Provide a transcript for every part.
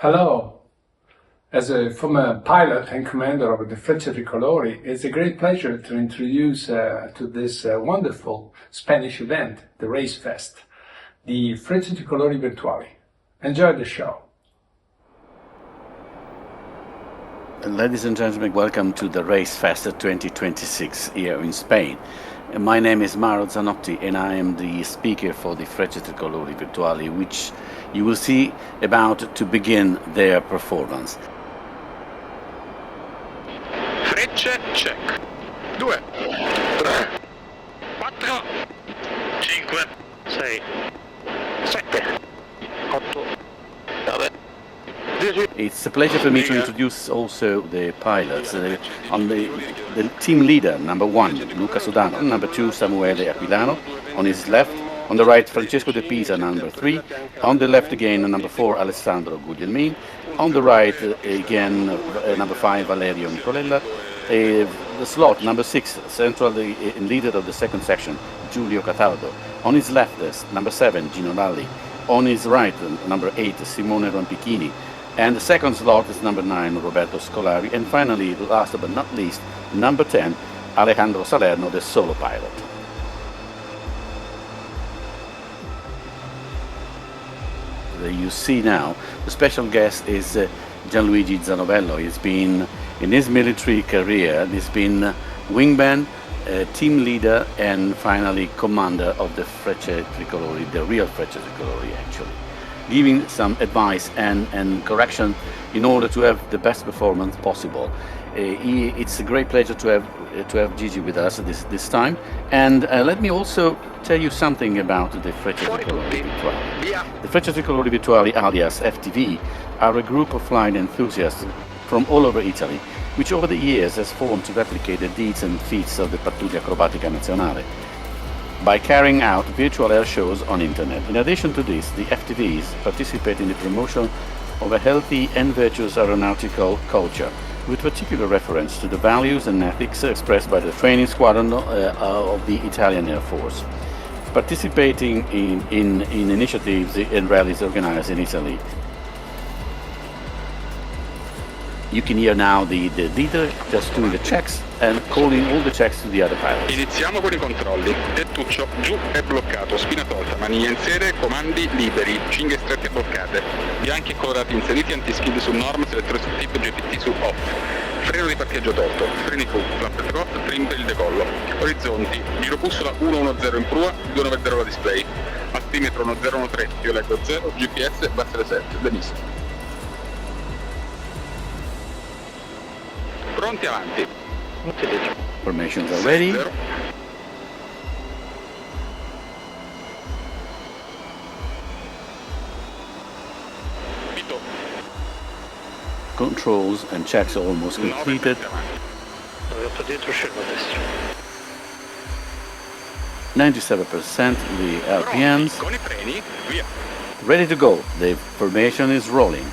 Hello. As a former pilot and commander of the Frecce Tricolori, it's a great pleasure to introduce to this wonderful Spanish event, the Race Fest, the Frecce Tricolori Virtuali. Enjoy the show. Ladies and gentlemen, welcome to the Race Fest 2026 here in Spain. My name is Mauro Zanotti and I am the speaker for the Frecce Tricolori Virtuali, which you will see about to begin their performance. Frecce check. 2, 3, 4, 5, 6, 7, 8, 9, 10. It's a pleasure for me to introduce also the pilots. On the team leader, number 1, Luca Sodano, number 2, Samuele Aquilano, on his left. On the right, Francesco De Pisa, number 3. On the left again, number 4, Alessandro Guglielmin. On the right, again, number 5, Valerio Nicolella. The slot, number 6, central leader of the second section, Giulio Cataldo. On his left, number 7, Gino Lalli. On his right, number 8, Simone Rampichini. And the second slot is number 9, Roberto Scolari. And finally, last but not least, number 10, Alejandro Salerno, the solo pilot. You see now, the special guest is Gianluigi Zanovello. He's been, in his military career, he's been wingman, team leader, and finally commander of the Frecce Tricolori, the real Frecce Tricolori actually, giving some advice and correction in order to have the best performance possible. It's a great pleasure to have Gigi with us this time. And let me also tell you something about the Frecce Tricolori Virtuali. The Frecce Tricolori Virtuali, alias FTV, are a group of flying enthusiasts from all over Italy, which over the years has formed to replicate the deeds and feats of the Pattuglia Acrobatica Nazionale by carrying out virtual air shows on internet. In addition to this, the FTVs participate in the promotion of a healthy and virtuous aeronautical culture, with particular reference to the values and ethics expressed by the training squadron of the Italian Air Force, participating in initiatives and rallies organized in Italy. You can hear now the leader just doing the checks and calling all the checks to the other pilots. Iniziamo con I controlli. Tettuccio giù e bloccato, spina tolta, maniglia in serie, comandi liberi, cinghie strette bloccate, bianchi e colorati inseriti, antiskid su norm, selettore su tip, GPT su off. Freno di parcheggio tolto, freni full, flap e cross, trim per il decollo. Orizzonti, giro bussola 110 in prua, 290 la display. Altimetro 1013, io leggo 0, GPS, base reset, benissimo. Pronti avanti. Formations are ready. Controls and checks are almost completed. 97% the RPMs. Ready to go. The formation is rolling.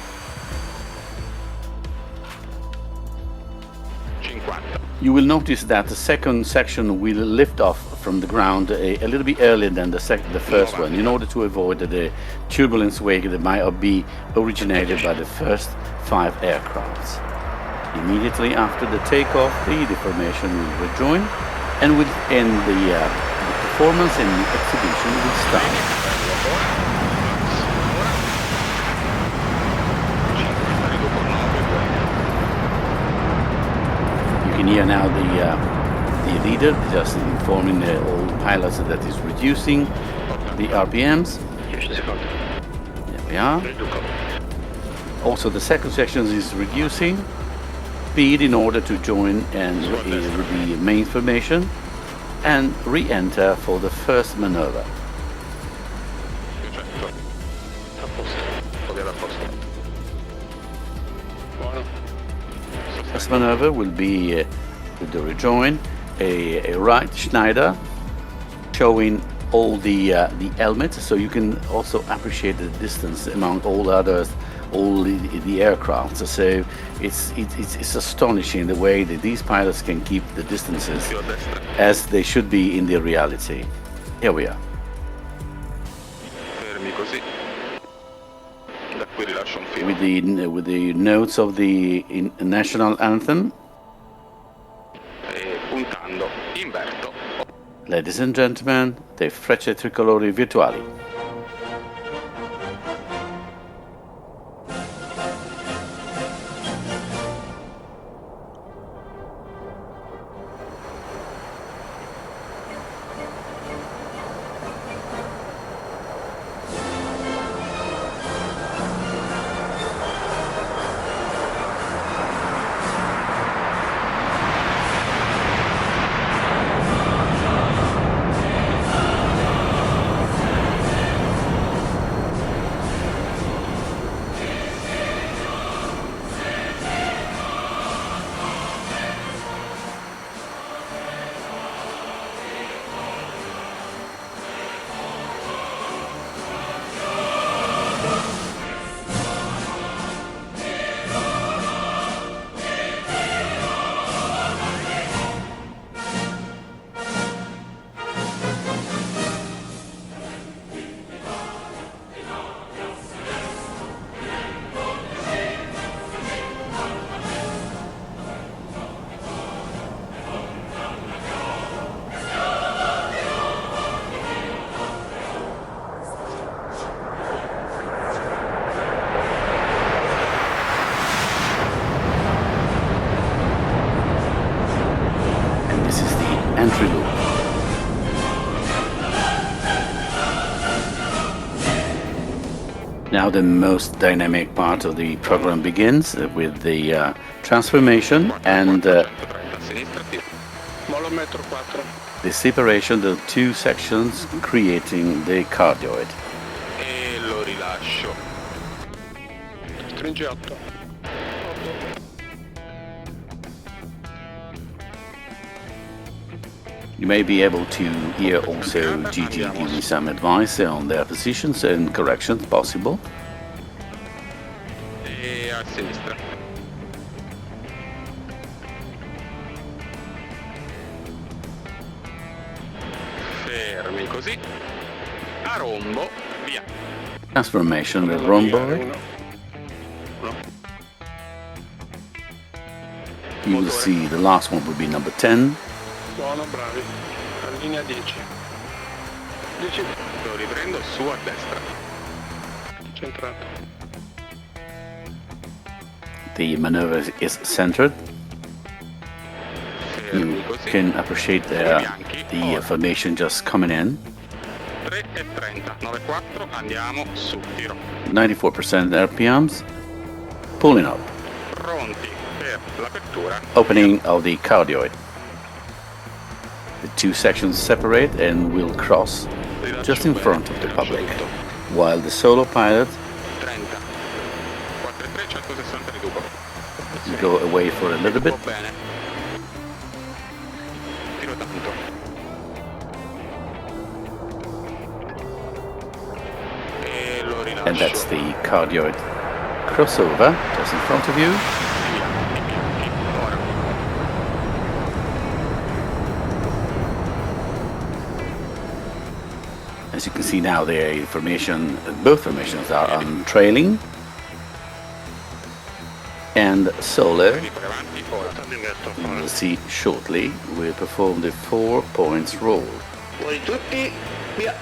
You will notice that the second section will lift off from the ground a little bit earlier than the first one, in order to avoid the turbulence wave that might be originated by the first 5 aircrafts. Immediately after the takeoff, the formation will rejoin and will end the performance and exhibition will start. Here now the leader just informing all pilots that is reducing the RPMs. There we are. Also the second section is reducing speed in order to join and the main formation and re-enter for the first maneuver. First maneuver will be with the rejoin, a right Schneider showing all the helmets, so you can also appreciate the distance among all others, all the aircraft. So it's astonishing the way that these pilots can keep the distances as they should be in the reality. Here we are. Fermi così. Da qui rilascio un filo. with the notes of the national anthem. E puntando, inverto. Ladies and gentlemen, the Frecce Tricolori Virtuali. Entry loop. Now the most dynamic part of the program begins with the transformation and the separation of two sections, creating the cardioid. E lo rilascio. Stringi 8. You may be able to hear also Gigi giving some advice on their positions and corrections possible. E a sinistra. Fermi così. A rombo, via. Transformation with rhomboid. You will see the last one will be number 10. Buono, bravi. A linea 10. 10. Lo riprendo su a destra. Centrato. The maneuver is centered. You can appreciate the formation just coming in. 3:30, 9:4, andiamo su, tiro. 94% RPMs. Pulling up. Pronti per l'apertura. Opening of the cardioid. The two sections separate and will cross just in front of the public, while the solo pilot 30. 4:3, 160 riduco. will go away for a little bit. Va bene. Tiro tanto. E lo rilascio. And that's the cardioid crossover just in front of you. Ora. As you can see now, the formation, both formations are on trailing and solo. Per avanti, ora. You will see shortly we perform the 4 points roll. Voi tutti, via.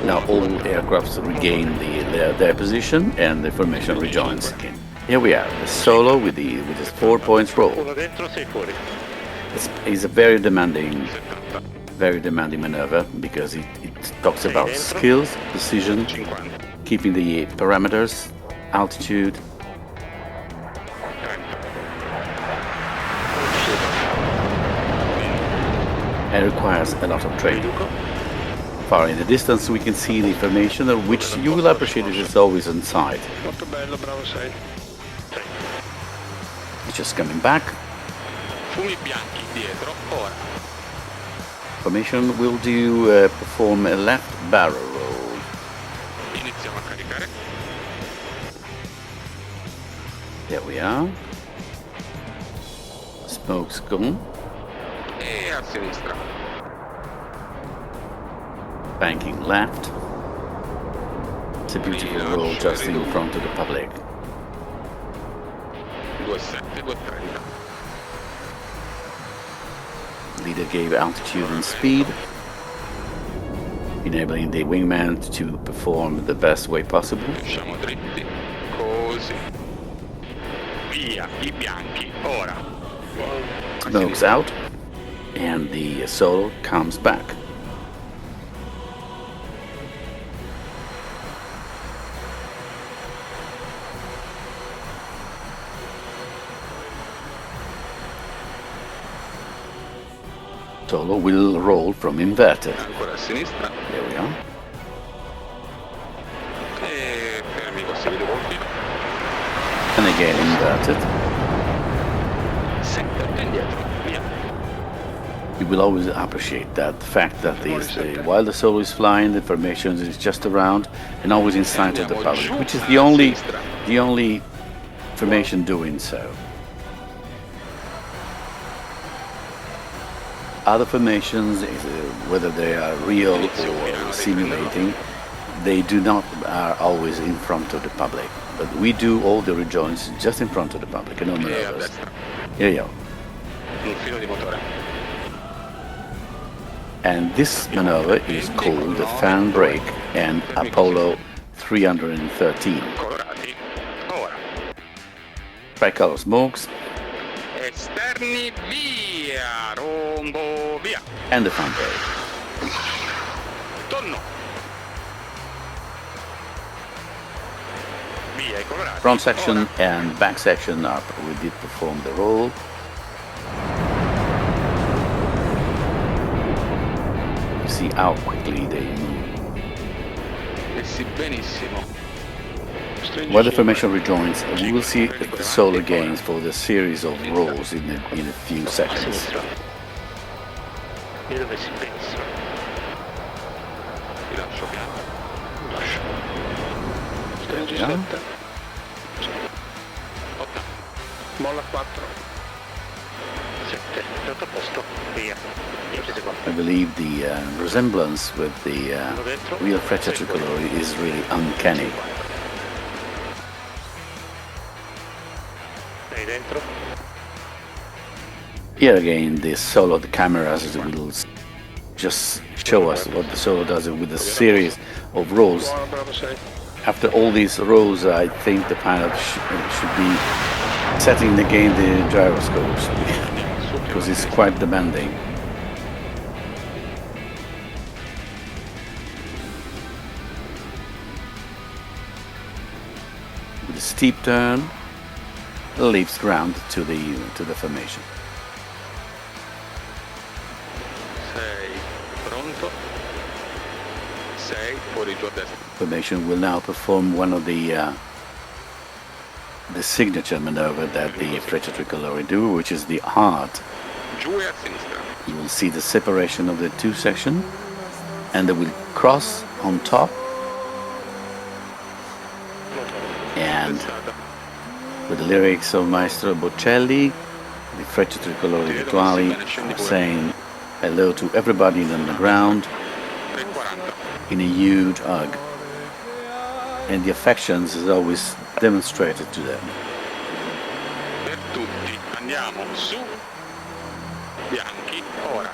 Now all aircrafts regain their position and the formation rejoins again. Here we are, the solo with this 4 points roll. Uno dentro, sei fuori. It's a very demanding maneuver because it talks about skills, precision, 50. keeping the parameters, altitude. And requires a lot of training. Far in the distance we can see the formation, which you will appreciate it is always on side. Molto bello, bravo 6. It's just coming back. Fumi bianchi dietro, ora. Formation will perform a left barrel roll. Iniziamo a caricare. There we are. Smoke's gone. E a sinistra. Banking left. It's a beautiful roll just in front of the public. 27, 230. Leader gave altitude and speed, enabling the wingman to perform the best way possible. Usciamo dritti, così. Via, i bianchi, ora. Smokes out, and the solo comes back. Solo will roll from inverted. Ancora a sinistra. There we are. E fermi così, vedo colpi. And again inverted. 7, 8 indietro, via. You will always appreciate that the fact that while the solo is flying, the formation is just around and always inside of the public, which is the only formation doing so. Other formations, whether they are real or simulating, they are always in front of the public. But we do all the rejoins just in front of the public, and no maneuvers. Here you go. Un filo di motore. And this maneuver is called the fan brake and Apollo 313. Colorati, ora. Tricolor smokes Esterni, via, rombo, via. and the fan brake. Tonno. Via, i colorati. Front section ora. and back section we did perform the roll. You see how quickly they move. Messi benissimo. While the formation rejoins, we will see the solo gains for the series of rolls in a few A seconds. sinistra. Io dove si pensa? Ti lascio piano. Lascia. Stringi Yeah. 7. 8. Molla 4. 7. Tutto a posto. Via. Io presi 4. I believe the resemblance with the real Frecce Tricolori is really uncanny. Sei dentro? Here again, the cameras will just show us what the solo does with a series of rolls. Buono, bravo 6. After all these rolls, I think the pilot should be setting again the gyroscopes because it's quite demanding. With a steep turn, leaves ground to the formation. 6. Pronto. 6. Fuori giù a destra. Formation will now perform one of the signature maneuver that the Frecce Tricolori do, which is the heart. Giù e a sinistra. You will see the separation of the two sections, and they will cross on top, and Pensata. with the lyrics of Maestro Bocelli, the Frecce Tricolori Virtuali are saying hello to everybody on the ground 340. in a huge hug, and the affections is always demonstrated to them. Per tutti. Andiamo su. Bianchi, ora.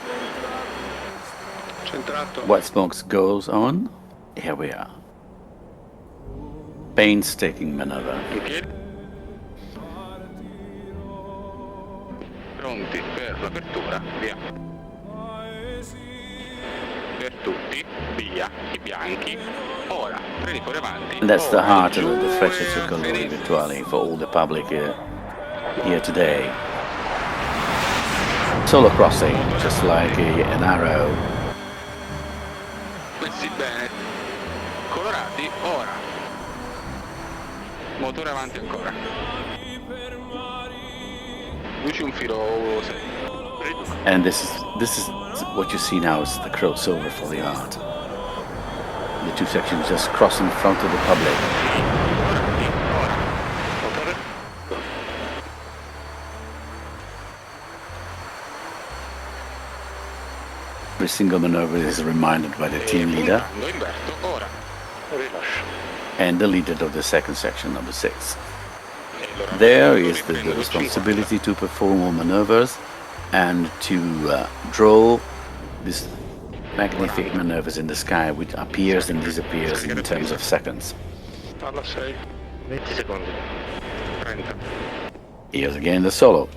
Centrato. White smokes goes on. Here we are. Painstaking maneuver. In piedi. Pronti per l'apertura, via. Per tutti, via, i bianchi, ora, treni fuori avanti. And that's the ora, heart of giù the e Frecce Tricolori sinistra. Virtuali for all the public here today. Solo crossing, just like an arrow. Messi bene, colorati, ora. Motore avanti ancora. Luci un filo 6. And this is what you see now is the crossover for the art. The two sections just cross in front of the public. Colorati, ora. Motore? Every single maneuver is reminded by the team leader. Puntando, inverto, ora. Rilascio. and the leader of the second section, number 6. There is the responsibility to perform all maneuvers and to draw these magnific maneuvers in the sky, which appears and disappears in terms of seconds. Parla 6. 20 secondi. 30. Here's again the solo.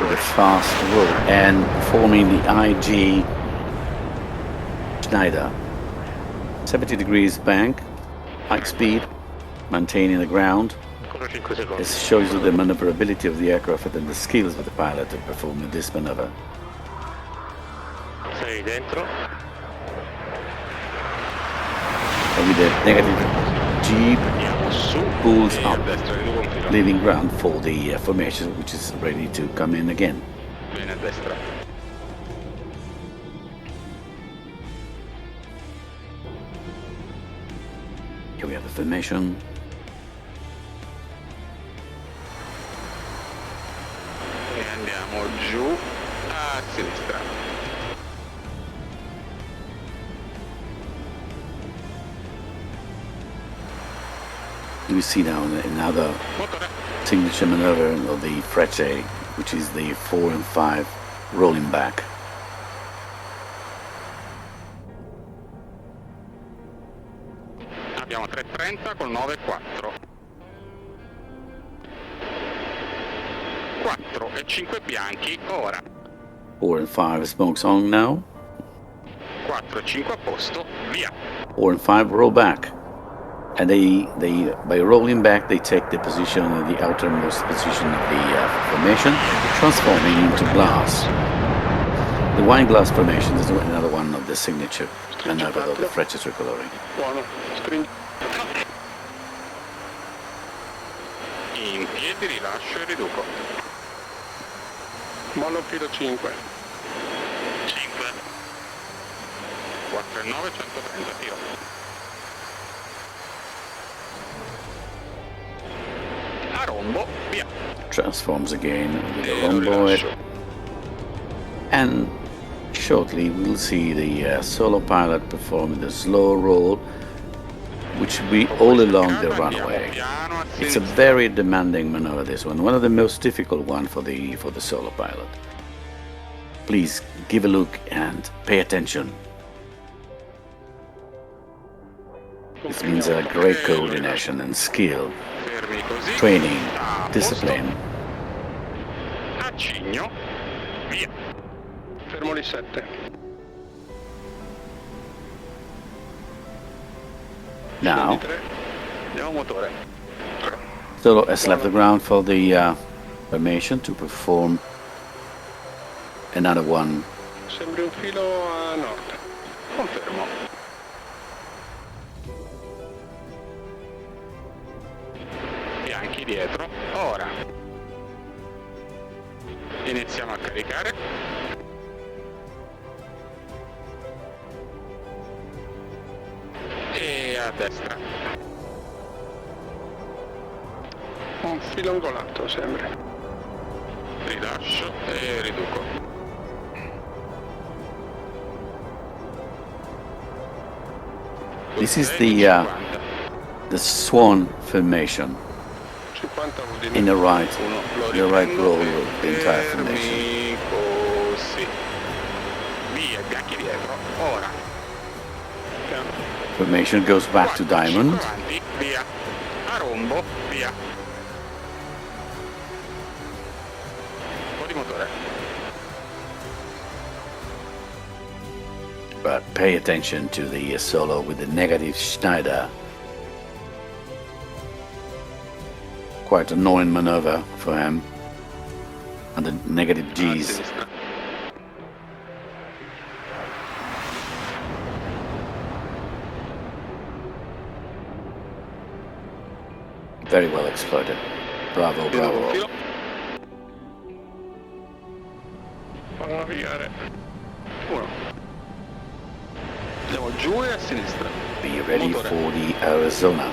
With a fast roll and forming the IG Schneider. 70 degrees bank, high speed, maintaining the ground. Ancora 5 secondi. This shows you the maneuverability of the aircraft and the skills of the pilot to perform this maneuver. 6 dentro. And with the negative G Andiamo su pulls e up, a destra riduco un filo. leaving ground for the formation, which is ready to come in again. Bene a destra. Here we have the formation. E andiamo giù a sinistra. We see now another Motore. signature maneuver of the Frecce, which is the 4 and 5 rolling back. Abbiamo 3.30 col 9.4. 4 e 5 bianchi ora. 4 and 5 smokes on now. 4 e 5 a posto, via. 4 and 5 roll back. And they by rolling back, they take the position, the outermost position of the formation, transforming into glass. The wine glass formation is another one of the signature maneuver of the Frecce Tricolori. Buono. Stringi. In piedi, rilascio e riduco. Molla filo 5. 5. 4 e 9, 130, tiro. A rombo, via. Transforms again with the E lo rhomboid. rilascio. And shortly we'll see the solo pilot performing the slow roll, which will be all along the runway. Piano a It's a sinistra. very demanding maneuver, this one of the most difficult one for the solo pilot. Please give a look and pay attention. This means a great coordination and skill, Fermi così. training, A posto. discipline. Acigno, via. Fermo lì 7. Now, 3. Andiamo motore. Solo has left the ground for the formation to perform another one. Sembri un filo a nord. Confermo. Bianchi dietro. Ora. Iniziamo a caricare. E a destra. Un filo angolato sembri. Rilascio e riduco. This is the swan formation 50 vuol dire in the right Lo roll riprendo of the entire formation. fermi così. Via, bianchi dietro. Ora. piano. Formation goes back to 4, 5 diamond. avanti, via. A rombo, via. Un po' di motore. But pay attention to the solo with the negative Schneider. Quite annoying maneuver for him. And the negative A G's. sinistra. Very well exploited. Bravo, Riduco un bravo. filo. Fallo navigare. 1. Andiamo giù e a sinistra. Be ready Motore. for the Arizona.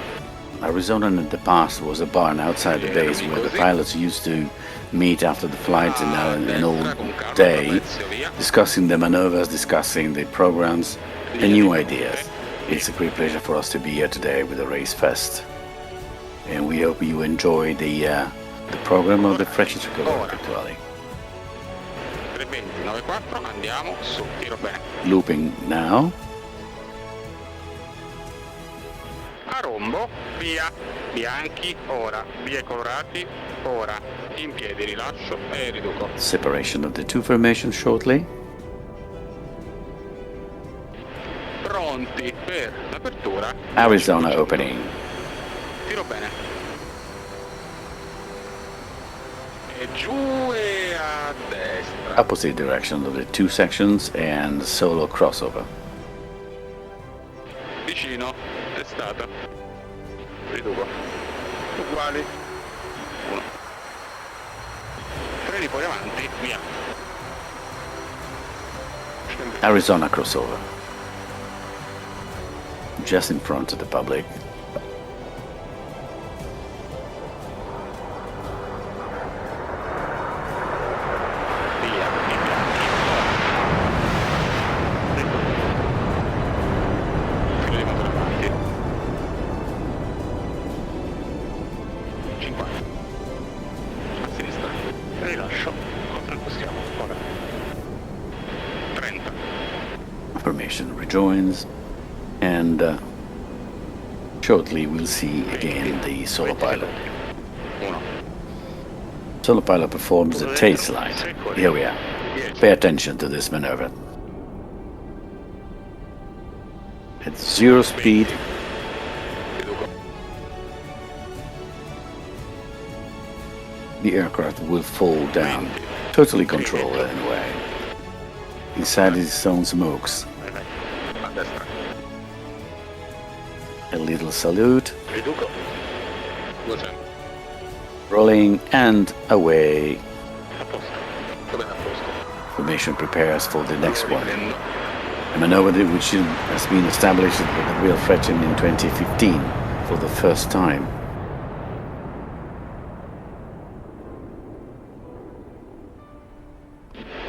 Arizona in the past was a barn outside the base where the pilots used to meet after the flight and all day, discussing the maneuvers, discussing the programs, and new ideas. It's a great pleasure for us to be here today with the Race Fest, and we hope you enjoy the program of the Frecce Tricolori Virtuali. 3:20, 9:4, andiamo su, tiro bene. Looping now. A rombo, via, bianchi, ora, via colorati, ora, in piedi, rilascio e riduco. Separation of the two formations shortly. Pronti per l'apertura. Arizona opening. Tiro bene. E giù e a destra. Opposite direction of the two sections and solo crossover. Vicino, testata. Riduco. Uguali. 1. Freni poi avanti, via. Arizona crossover. Just in front of the public. Via, via. Filo di motore avanti. 50. A sinistra. Rilascio. Contrappostiamo. Ora. 30. Formation rejoins, and shortly we'll see again the solo pilot. 1. Solo pilot performs the tail slide. Here we are. Pay attention to this maneuver. At 0 speed, Riduco. the aircraft will fall down, totally controlled anyway. Inside its own smokes. A destra. A little salute, Riduco. 200. rolling and away. A posto. Va bene, a posto. Formation prepares for the next one. Riprendo. A maneuver which has been established with the real Frecce in 2015 for the first time.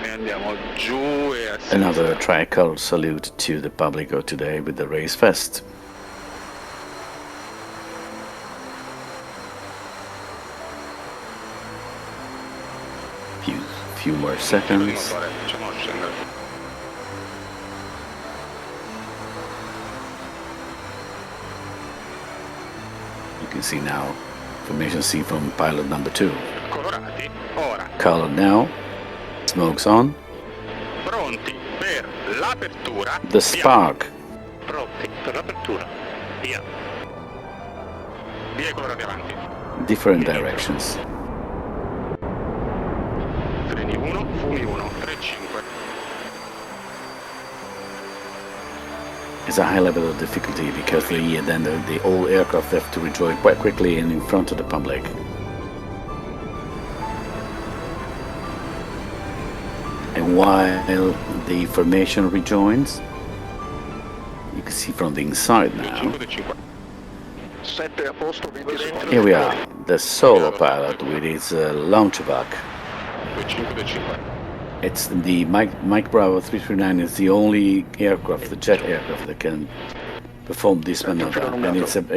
E andiamo giù e a sinistra. Another tricolor salute to the public of today with the Race Fest. Few more Filo di seconds. motore. Facciamo scendere. You can see now formation seen from pilot number 2. Colorati. Ora. Color now. Smokes on. Pronti per l'apertura. The Via. spark. Pronti per l'apertura. Via. Via colorati avanti. Different directions. Freni 1, fumi 1, 3-5. It's a high level of difficulty because the all aircraft have to rejoin quite quickly and in front of the public. And while the formation rejoins, you can see from the inside now. 5-5. 7 a posto, 20 secondi. Here we are, the solo pilot with his launch back. 5-5. It's the Mike Bravo 339 is the only aircraft, the jet aircraft, that can perform this maneuver, and it's and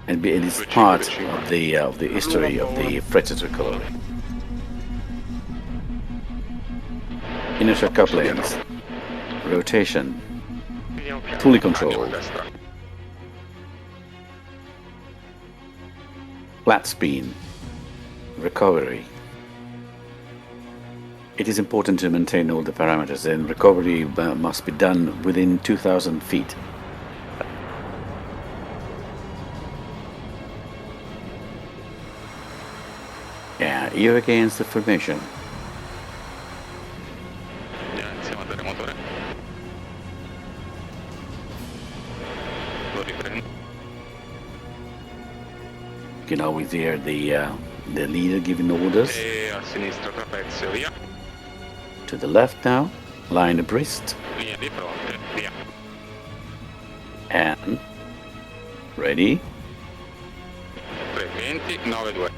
it is part of the history of the Frecce Tricolori. Inertial couplings, rotation, fully controlled, flat spin, recovery. It is important to maintain all the parameters, and recovery must be done within 2,000 feet. Yeah, here against the formation. Insieme a dare motore. Lo riprendo. You can always hear the leader giving orders. E a sinistra trapezio, via. To the left now, line abreast, Linea di fronte, via. and ready. 3:20, 9-2.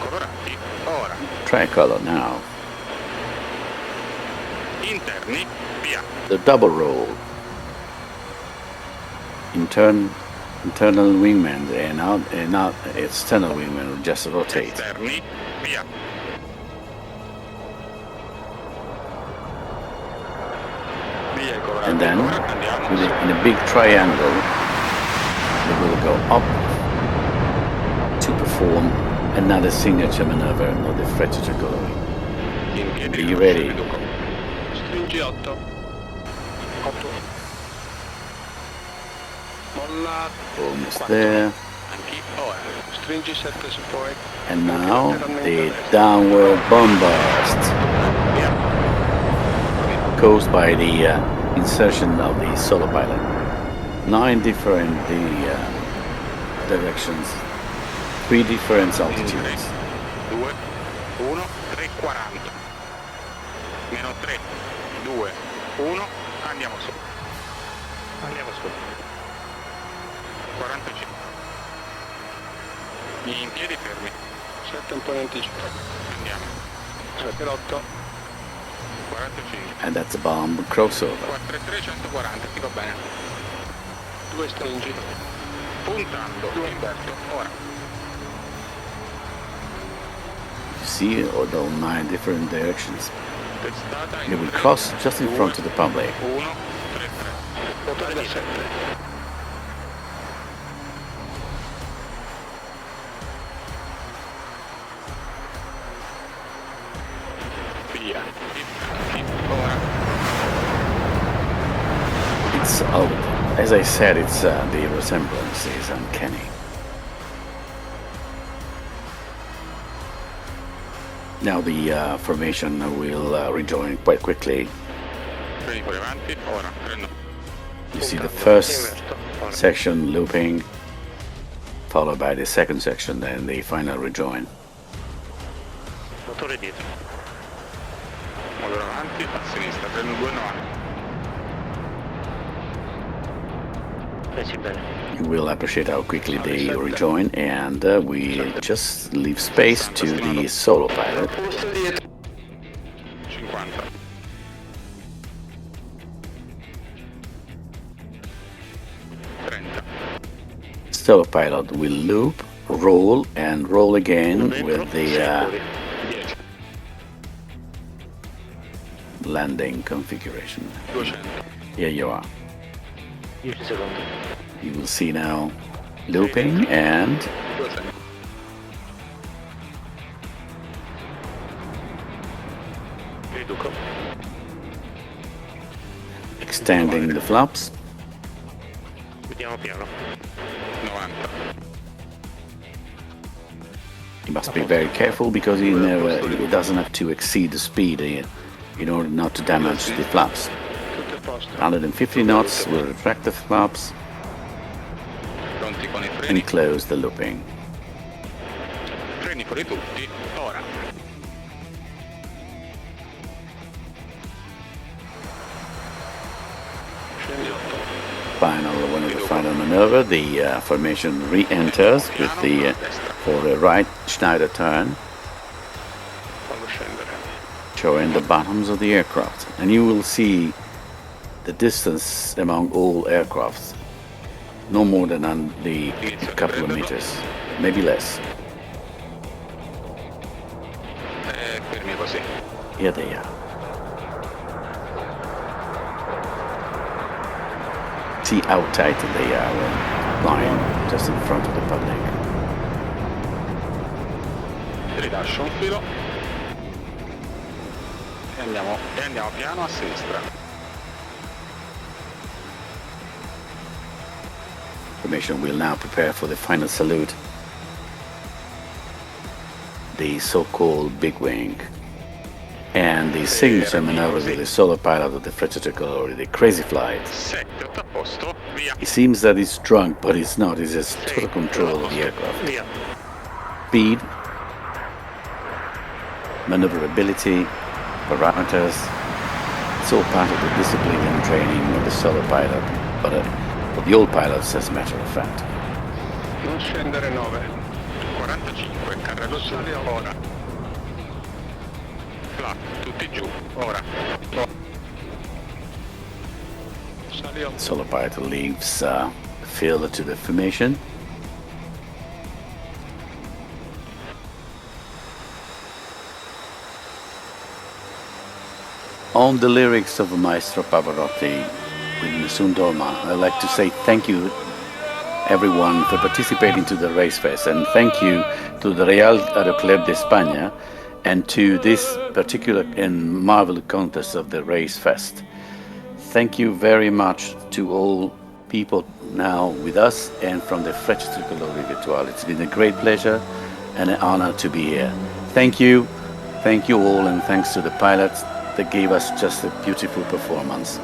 Colorati, ora. Tricolor now. interni, via. The double roll. Internal wingman and out external wingman will just rotate. Esterni, via. Via i colorati. And then, Andiamo. in a big triangle, we will go up to perform another signature maneuver of the Frecce Tricolori. In piedi. Are you ready? Riduco. Stringi 8. 8. Molla. Almost there. Anche ora. Stringi 7 se puoi. And now the downward bombast caused by the insertion of the solar pilot. 9 different directions, 3 different altitudes. 2, 1, 340. Meno 3, 2, 1, andiamo su. Andiamo su. 45. In piedi fermi. 7 un po' in anticipo. Andiamo. 7 8. 45. And that's a bomb crossover. 43, 140, ti va bene. 2 stringi. Puntando, Umberto, ora. You see, although 9 different directions. Testata They in will 3, cross just in front of the public. 1, 3, 3. Motore da 7. Via. Ora. It's as I said, it's the resemblance is uncanny. Now the formation will rejoin quite quickly. Prendi poi avanti, ora. Prendo. You see the first section looping, followed by the second section, then the final rejoin. Motore dietro. Motore avanti, a sinistra, prendo 290. Pensi bene. You will appreciate how quickly they rejoin, and we just leave space to the solo pilot. 50. Solo pilot will loop, roll, and roll again with the 10. landing configuration. 200. Here you are. 10 secondi. You will see now looping and 200. Riduco. extending the flaps. Vediamo piano. 90. You must be very careful because it doesn't have to exceed the speed in order not to damage the flaps. Tutto a posto. 150 knots will retract the flaps Pronti con i freni. and close the looping. Freni fuori tutti. Ora. Scendi 8. One of the final maneuver, the formation re-enters with the for a right Schneider turn, Fallo scendere. showing the bottoms of the aircraft, and you will see the distance among all aircrafts, no more than a couple of meters, maybe less. Fermi così. Here they are. See how tight they are when lying just in front of the public. Rilascio un filo. E andiamo piano a sinistra. Formation will now prepare for the final salute, the so-called big wing, and the signature maneuver with the solo pilot of the Frecce Tricolori, the crazy flight. 7, 8 a posto, via. It seems that he's drunk, but it's not. He has total control of the aircraft. Via. Speed, maneuverability, parameters. It's all part of the discipline and training of the solo pilot, but for the old pilots, as a matter of fact. Non scendere 9. 45, carrello su, ora. Flap, tutti giù, ora. Sali 8. Solo pilot leaves the field to the formation. On the lyrics of Maestro Pavarotti with Nessun Dorma, I'd like to say thank you everyone for participating to the Race Fest, and thank you to the Real Club de Spagna and to this particular and marvelous contest of the Race Fest. Thank you very much to all people now with us and from the Frecce Tricolori Virtuali. It's been a great pleasure and an honor to be here. Thank you all, and thanks to the pilots that gave us just a beautiful performance.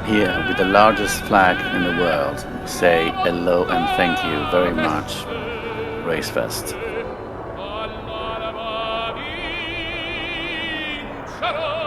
Here, with the largest flag in the world, say hello and thank you very much, Race Fest. Cielo.